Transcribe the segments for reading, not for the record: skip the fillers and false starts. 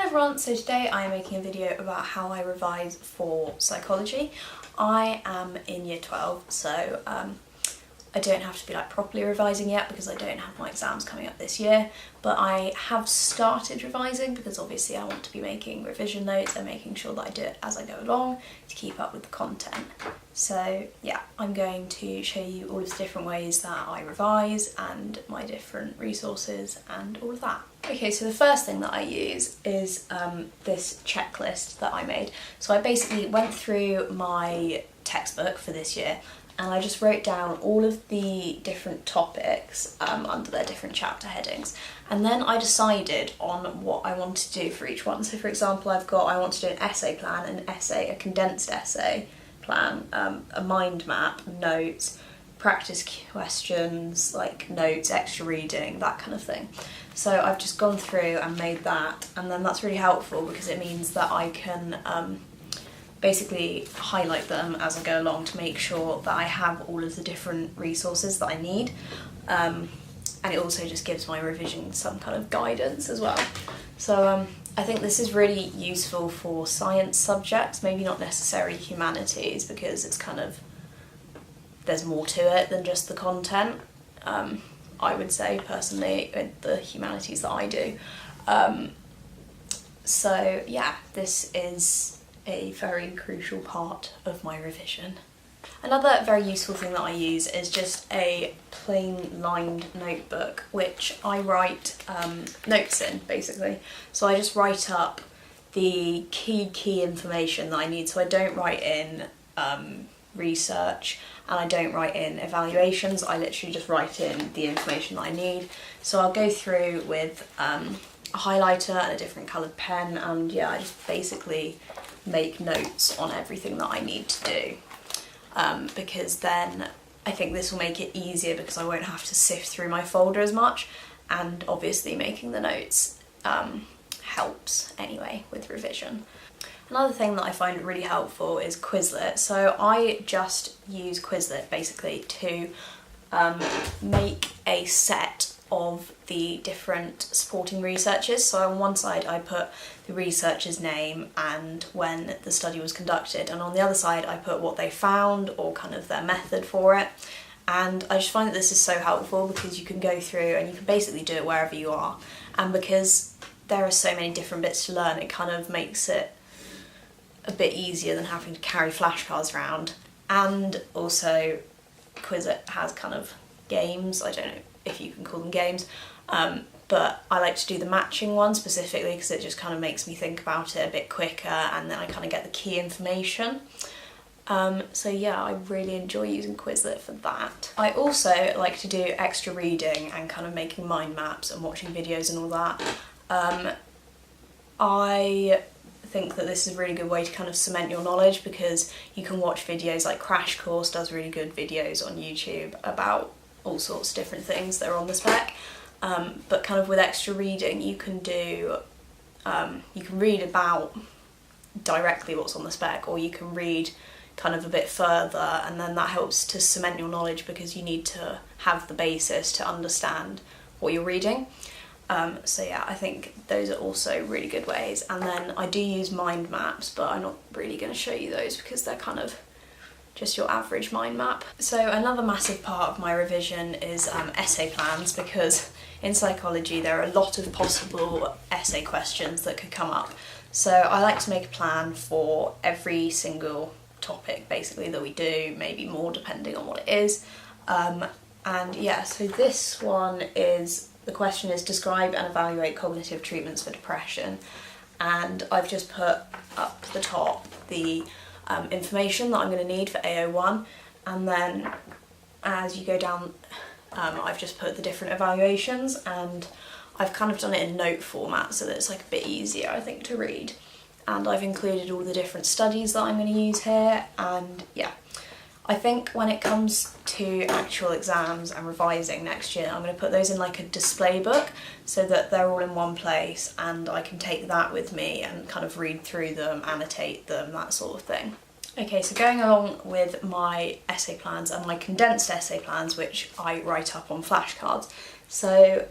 everyone, so today I am making a video about how I revise for psychology. I am in year 12, so I don't have to be like properly revising yet because I don't have my exams coming up this year, but I have started revising because obviously I want to be making revision notes and making sure that I do it as I go along to keep up with the content. So yeah, I'm going to show you all of the different ways that I revise and my different resources and all of that. Okay, so the first thing that I use is this checklist that I made. So I basically went through my textbook for this year and I just wrote down all of the different topics under their different chapter headings, and then I decided on what I wanted to do for each one. So for example, I want to do an essay plan, a condensed essay plan, a mind map, notes, practice questions, like notes, extra reading, that kind of thing. So I've just gone through and made that, and then that's really helpful because it means that I can basically highlight them as I go along to make sure that I have all of the different resources that I need, and it also just gives my revision some kind of guidance as well. So I think this is really useful for science subjects, maybe not necessarily humanities, because it's kind of, there's more to it than just the content, I would say personally, in the humanities that I do. So yeah, this is a very crucial part of my revision. Another very useful thing that I use is just a plain lined notebook, which I write notes in, basically. So I just write up the key information that I need. So I don't write in research and I don't write in evaluations, I literally just write in the information that I need. So I'll go through with a highlighter and a different coloured pen, and yeah, I just basically make notes on everything that I need to do, because then I think this will make it easier because I won't have to sift through my folder as much, and obviously making the notes helps anyway with revision. Another thing that I find really helpful is Quizlet. So I just use Quizlet basically to make a set of the different supporting researchers. So on one side I put the researcher's name and when the study was conducted, and on the other side I put what they found or kind of their method for it. And I just find that this is so helpful because you can go through and you can basically do it wherever you are, and because there are so many different bits to learn, it kind of makes it a bit easier than having to carry flashcards around. And also Quizlet has kind of games, I don't know if you can call them games, but I like to do the matching one specifically because it just kind of makes me think about it a bit quicker, and then I kind of get the key information. So yeah, I really enjoy using Quizlet for that. I also like to do extra reading and kind of making mind maps and watching videos and all that. I think that this is a really good way to kind of cement your knowledge because you can watch videos like Crash Course does really good videos on YouTube about all sorts of different things that are on the spec, but kind of with extra reading you can do, you can read about directly what's on the spec, or you can read kind of a bit further, and then that helps to cement your knowledge because you need to have the basis to understand what you're reading. So yeah, I think those are also really good ways. And then I do use mind maps, but I'm not really going to show you those because they're kind of just your average mind map. So another massive part of my revision is essay plans, because in psychology there are a lot of possible essay questions that could come up. So I like to make a plan for every single topic basically that we do, maybe more depending on what it is. And yeah, so this one is, the question is describe and evaluate cognitive treatments for depression, and I've just put up the top the information that I'm going to need for AO1, and then as you go down I've just put the different evaluations, and I've kind of done it in note format so that it's like a bit easier I think to read, and I've included all the different studies that I'm going to use here. And yeah, I think when it comes to actual exams and revising next year, I'm going to put those in like a display book so that they're all in one place and I can take that with me and kind of read through them, annotate them, that sort of thing. Okay, so going along with my essay plans and my condensed essay plans, which I write up on flashcards, So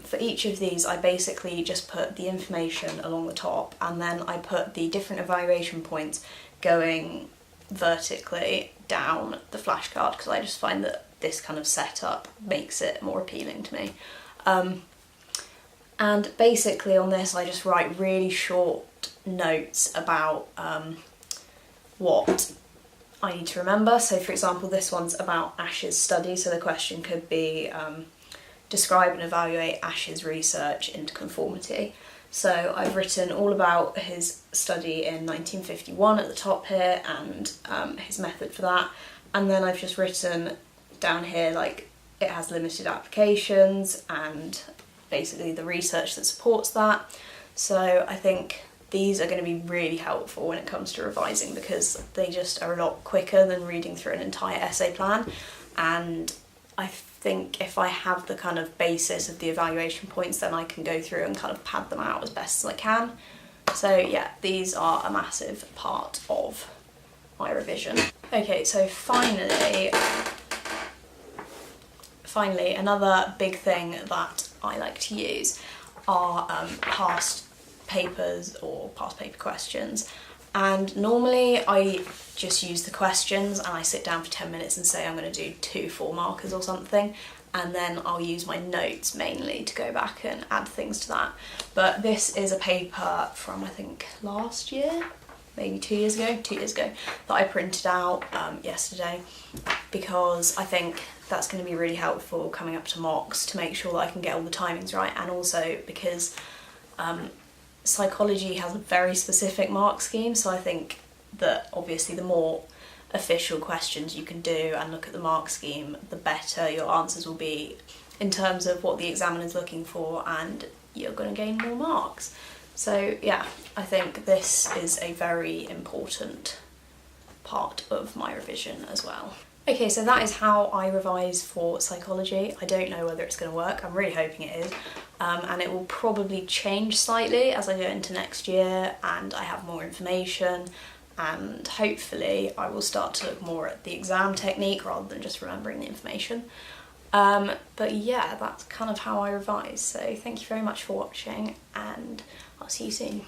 for each of these I basically just put the information along the top, and then I put the different evaluation points going vertically down the flashcard, because I just find that this kind of setup makes it more appealing to me. And basically on this I just write really short notes about what I need to remember. So for example, this one's about Ash's study, so the question could be describe and evaluate Ash's research into conformity. So I've written all about his study in 1951 at the top here, and his method for that, and then I've just written down here like it has limited applications and basically the research that supports that. So I think these are going to be really helpful when it comes to revising, because they just are a lot quicker than reading through an entire essay plan, and I think if I have the kind of basis of the evaluation points, then I can go through and kind of pad them out as best as I can. So yeah, these are a massive part of my revision. Okay, so finally another big thing that I like to use are past papers or past paper questions. And normally I just use the questions and I sit down for 10 minutes and say I'm going to do 2 4 markers or something, and then I'll use my notes mainly to go back and add things to that. But this is a paper from I think last year, maybe 2 years ago, that I printed out yesterday, because I think that's going to be really helpful coming up to mocks to make sure that I can get all the timings right, and also because psychology has a very specific mark scheme, so I think that obviously the more official questions you can do and look at the mark scheme, the better your answers will be in terms of what the examiner's looking for, and you're going to gain more marks. So yeah, I think this is a very important part of my revision as well. Okay, so that is how I revise for psychology. I don't know whether it's going to work. I'm really hoping it is. And it will probably change slightly as I go into next year and I have more information, and hopefully I will start to look more at the exam technique rather than just remembering the information. But yeah, that's kind of how I revise. So thank you very much for watching, and I'll see you soon.